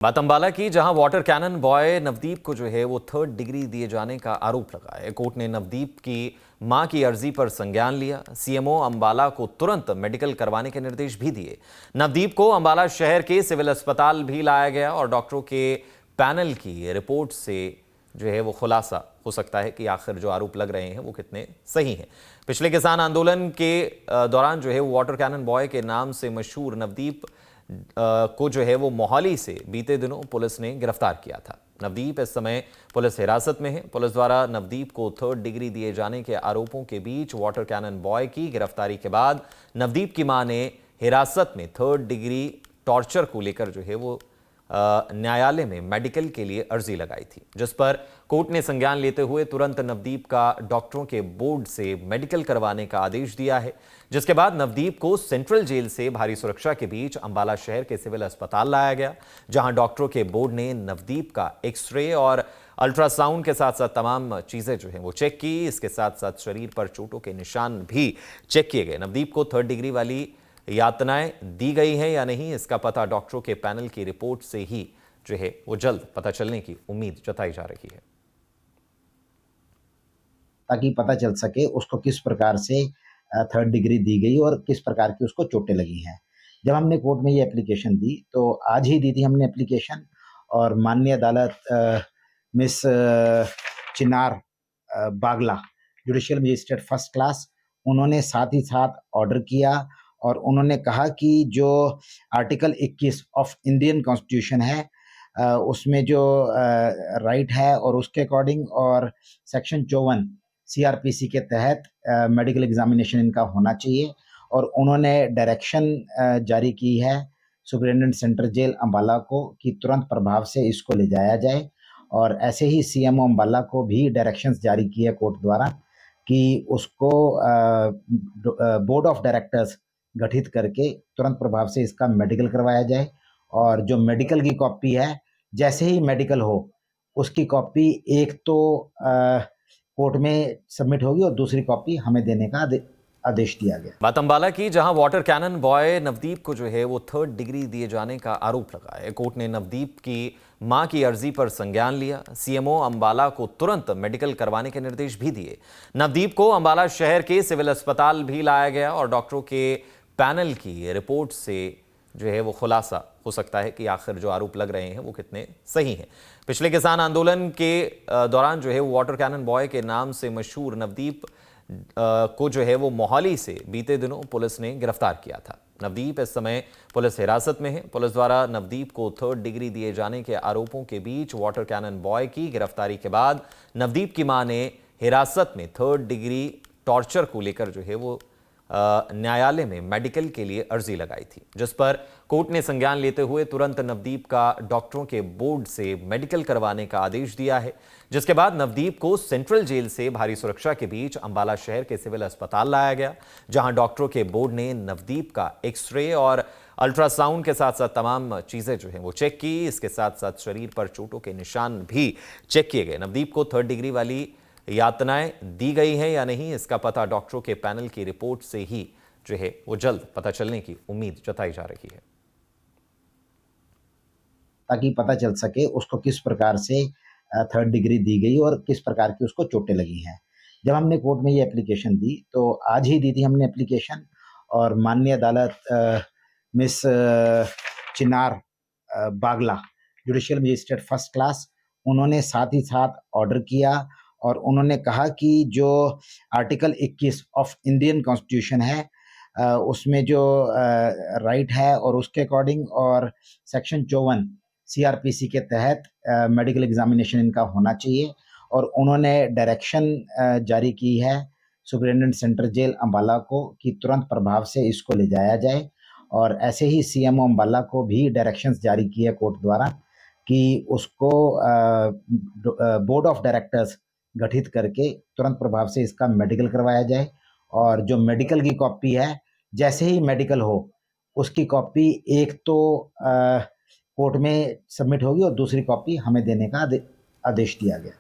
बात अंबाला की, जहां वाटर कैनन बॉय नवदीप को जो है वो 3rd डिग्री दिए जाने का आरोप लगा है। कोर्ट ने नवदीप की मां की अर्जी पर संज्ञान लिया। सीएमओ अंबाला को तुरंत मेडिकल करवाने के निर्देश भी दिए। नवदीप को अंबाला शहर के सिविल अस्पताल भी लाया गया और डॉक्टरों के पैनल की रिपोर्ट से जो है वो खुलासा हो सकता है कि आखिर जो आरोप लग रहे हैं वो कितने सही हैं। पिछले किसान आंदोलन के दौरान जो है वो वाटर कैनन बॉय के नाम से मशहूर नवदीप को जो है वो मोहाली से बीते दिनों पुलिस ने गिरफ्तार किया था। नवदीप इस समय पुलिस हिरासत में है। पुलिस द्वारा नवदीप को 3rd डिग्री दिए जाने के आरोपों के बीच वाटर कैनन बॉय की गिरफ्तारी के बाद नवदीप की मां ने हिरासत में 3rd डिग्री टॉर्चर को लेकर जो है वो न्यायालय में मेडिकल के लिए अर्जी लगाई थी, जिस पर कोर्ट ने संज्ञान लेते हुए तुरंत नवदीप का डॉक्टरों के बोर्ड से मेडिकल करवाने का आदेश दिया है। जिसके बाद नवदीप को सेंट्रल जेल से भारी सुरक्षा के बीच अंबाला शहर के सिविल अस्पताल लाया गया, जहां डॉक्टरों के बोर्ड ने नवदीप का एक्सरे और अल्ट्रासाउंड के साथ साथ तमाम चीजें जो हैं वो चेक की। इसके साथ साथ शरीर पर चोटों के निशान भी चेक किए गए। नवदीप को 3rd डिग्री वाली यातनाएं दी गई हैं या नहीं, इसका पता डॉक्टरों के पैनल की रिपोर्ट से ही जो है वो जल्द पता चलने की उम्मीद जताई जा रही है, ताकि पता चल सके उसको किस प्रकार से 3rd डिग्री दी गई और किस प्रकार की उसको चोटें लगी हैं। जब हमने कोर्ट में ये एप्लीकेशन दी तो आज ही दी थी हमने एप्लीकेशन, और माननीय अदालत मिस चिनार बागला, जुडिशियल मजिस्ट्रेट फर्स्ट क्लास, उन्होंने साथ ही साथ ऑर्डर किया और उन्होंने कहा कि जो आर्टिकल 21 ऑफ इंडियन कॉन्स्टिट्यूशन है उसमें जो राइट है और उसके अकॉर्डिंग, और सेक्शन 54 सीआरपीसी के तहत मेडिकल एग्जामिनेशन इनका होना चाहिए। और उन्होंने डायरेक्शन जारी की है सुपरिटेंडेंट सेंट्रल जेल अंबाला को कि तुरंत प्रभाव से इसको ले जाया जाए। और ऐसे ही सीएमओ अंबाला को भी डायरेक्शंस जारी किए कोर्ट द्वारा कि उसको बोर्ड ऑफ डायरेक्टर्स गठित करके तुरंत प्रभाव से इसका मेडिकल करवाया जाए। और जो मेडिकल की कॉपी है, जैसे ही मेडिकल हो उसकी कॉपी एक तो कोर्ट में सबमिट होगी और दूसरी कॉपी हमें देने का आदेश दिया गया। बात अंबाला की, जहां वाटर कैनन बॉय नवदीप को जो है वो 3rd डिग्री दिए जाने का आरोप लगा है। कोर्ट ने नवदीप की मां की अर्जी पर संज्ञान लिया। सीएमओ अंबाला को तुरंत मेडिकल करवाने के निर्देश भी दिए। नवदीप को अंबाला शहर के सिविल अस्पताल भी लाया गया और डॉक्टरों के पैनल की रिपोर्ट से जो है वो खुलासा हो सकता है कि आखिर जो आरोप लग रहे हैं वो कितने सही हैं। पिछले किसान आंदोलन के दौरान जो है वो वाटर कैनन बॉय के नाम से मशहूर नवदीप को जो है वो मोहाली से बीते दिनों पुलिस ने गिरफ्तार किया था। नवदीप इस समय पुलिस हिरासत में है। पुलिस द्वारा नवदीप को 3rd डिग्री दिए जाने के आरोपों के बीच वाटर कैनन बॉय की गिरफ्तारी के बाद नवदीप की मां ने हिरासत में 3rd डिग्री टॉर्चर को लेकर जो है वो न्यायालय में मेडिकल के लिए अर्जी लगाई थी, जिस पर कोर्ट ने संज्ञान लेते हुए तुरंत नवदीप का डॉक्टरों के बोर्ड से मेडिकल करवाने का आदेश दिया है। जिसके बाद नवदीप को सेंट्रल जेल से भारी सुरक्षा के बीच अंबाला शहर के सिविल अस्पताल लाया गया, जहां डॉक्टरों के बोर्ड ने नवदीप का एक्सरे और अल्ट्रासाउंड के साथ साथ तमाम चीजें जो हैं वो चेक की। इसके साथ साथ शरीर पर चोटों के निशान भी चेक किए गए। नवदीप को 3rd डिग्री वाली यातनाएं दी गई हैं या नहीं, इसका पता डॉक्टरों के पैनल की रिपोर्ट से ही जो है वो जल्द पता चलने की उम्मीद जताई जा रही है, ताकि पता चल सके उसको किस प्रकार से 3rd डिग्री दी गई और किस प्रकार की उसको चोटें लगी हैं। जब हमने कोर्ट में ये एप्लीकेशन दी तो आज ही दी थी हमने एप्लीकेशन, और माननीय अदालत मिस चिनार बागला, जुडिशियल मजिस्ट्रेट फर्स्ट क्लास, उन्होंने साथ ही साथ ऑर्डर किया और उन्होंने कहा कि जो आर्टिकल 21 ऑफ इंडियन कॉन्स्टिट्यूशन है उसमें जो राइट है और उसके अकॉर्डिंग, और सेक्शन 54 सीआरपीसी के तहत मेडिकल एग्जामिनेशन इनका होना चाहिए। और उन्होंने डायरेक्शन जारी की है सुपरिटेंडेंट सेंट्रल जेल अंबाला को कि तुरंत प्रभाव से इसको ले जाया जाए। और ऐसे ही सीएमओ अंबाला को भी डायरेक्शंस जारी किए कोर्ट द्वारा कि उसको बोर्ड ऑफ डायरेक्टर्स गठित करके तुरंत प्रभाव से इसका मेडिकल करवाया जाए। और जो मेडिकल की कॉपी है, जैसे ही मेडिकल हो उसकी कॉपी एक तो कोर्ट में सबमिट होगी और दूसरी कॉपी हमें देने का आदेश दिया गया।